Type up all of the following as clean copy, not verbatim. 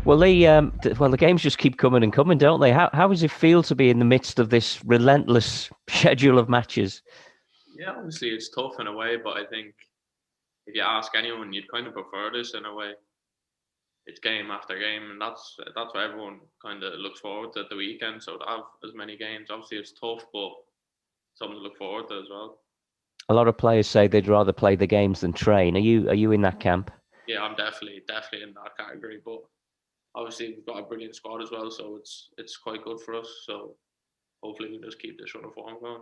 Well, the games just keep coming and coming, don't they? How does it feel to be in the midst of this relentless schedule of matches? Yeah, obviously it's tough in a way, but I think if you ask anyone, you'd kind of prefer this in a way. It's game after game, and that's what everyone kind of looks forward to at the weekend. So to have as many games, obviously it's tough, but something to look forward to as well. A lot of players say they'd rather play the games than train. Are you in that camp? Yeah, I'm definitely in that category, but obviously we've got a brilliant squad as well, so it's quite good for us. So hopefully we just keep this run of form going.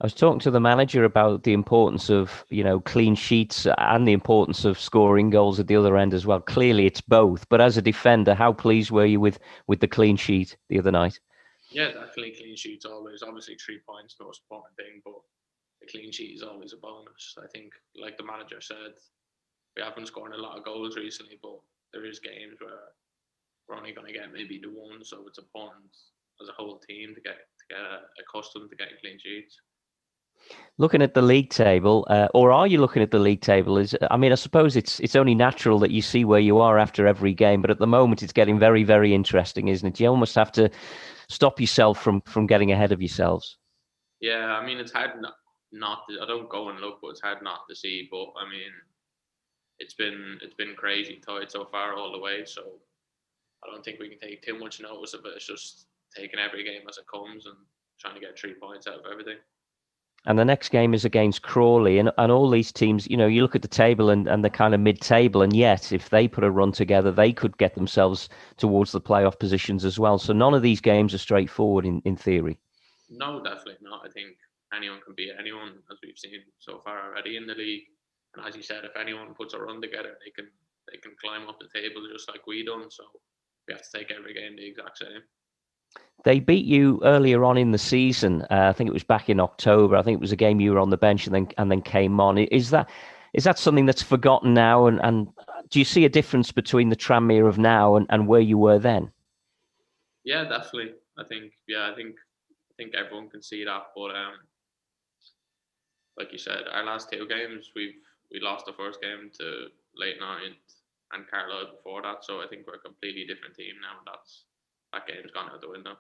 I was talking to the manager about the importance of, clean sheets and the importance of scoring goals at the other end as well. Clearly, it's both. But as a defender, how pleased were you with the clean sheet the other night? Yeah, definitely clean sheets always. Obviously 3 points, the most important thing, but a clean sheet is always a bonus. I think, like the manager said, we haven't scored a lot of goals recently, but there is games where we're only going to get maybe the one. So it's important as a whole team to get accustomed to getting clean sheets. Looking at the league table, or are you looking at the league table? I suppose it's only natural that you see where you are after every game, but at the moment it's getting very, very interesting, isn't it? You almost have to stop yourself from getting ahead of yourselves. Yeah, I mean it's hard not to, I don't go and look, but it's hard not to see. But I mean it's been crazy tight so far all the way. So I don't think we can take too much notice of it. It's just taking every game as it comes and trying to get 3 points out of everything. And the next game is against Crawley, and all these teams, you look at the table and they're kind of mid-table, and yet if they put a run together, they could get themselves towards the playoff positions as well. So none of these games are straightforward in theory. No, definitely not. I think anyone can beat anyone, as we've seen so far already in the league. And as you said, if anyone puts a run together, they can climb up the table just like we done. So we have to take every game the exact same. They beat you earlier on in the season. I think it was back in October. I think it was a game you were on the bench and then came on. Is that something that's forgotten now? And do you see a difference between the Tranmere of now and where you were then? Yeah, definitely. I think everyone can see that. But like you said, our last 2 games, we lost the first game to Late Night and Carlisle before that. So I think we're a completely different team now. That game's gone out the window.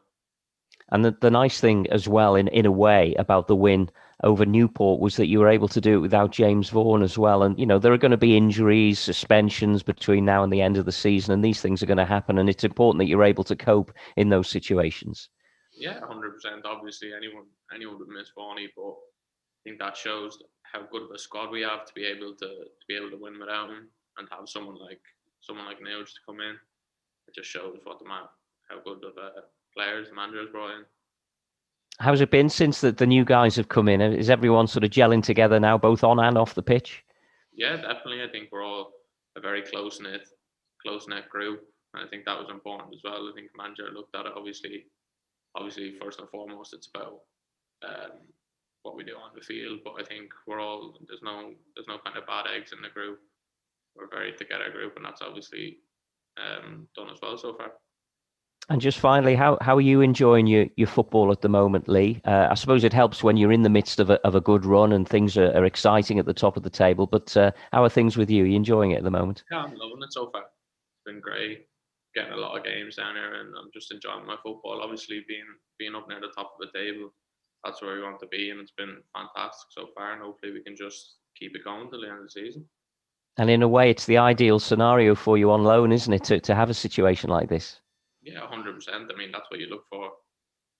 And the nice thing as well, in a way, about the win over Newport was that you were able to do it without James Vaughan as well. And, there are going to be injuries, suspensions between now and the end of the season, and these things are going to happen. And it's important that you're able to cope in those situations. Yeah, 100%. Obviously, anyone would miss Bonnie, but I think that shows how good of a squad we have to be able to win without him, and have someone like Nuge to come in. It just shows how good of players the manager has brought in. How's it been since the new guys have come in? Is everyone sort of gelling together now, both on and off the pitch? Yeah, definitely. I think we're all a very close knit group, and I think that was important as well. I think the manager looked at it. Obviously, first and foremost, it's about um, what we do on the field. But I think there's no kind of bad eggs in the group. We're a very together group, and that's obviously done as well so far. And just finally, how are you enjoying your football at the moment, Lee? I suppose it helps when you're in the midst of a good run and things are exciting at the top of the table. But how are things with you? Are you enjoying it at the moment? Yeah, I'm loving it so far. It's been great, getting a lot of games down here, and I'm just enjoying my football. Obviously, being up near the top of the table, that's where we want to be, and it's been fantastic so far. And hopefully, we can just keep it going till the end of the season. And in a way, it's the ideal scenario for you on loan, isn't it, to have a situation like this? Yeah, 100%. I mean, that's what you look for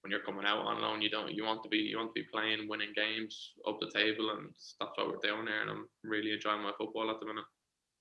when you're coming out on loan. You want to be playing, winning games up the table, and that's what we're doing here. And I'm really enjoying my football at the minute.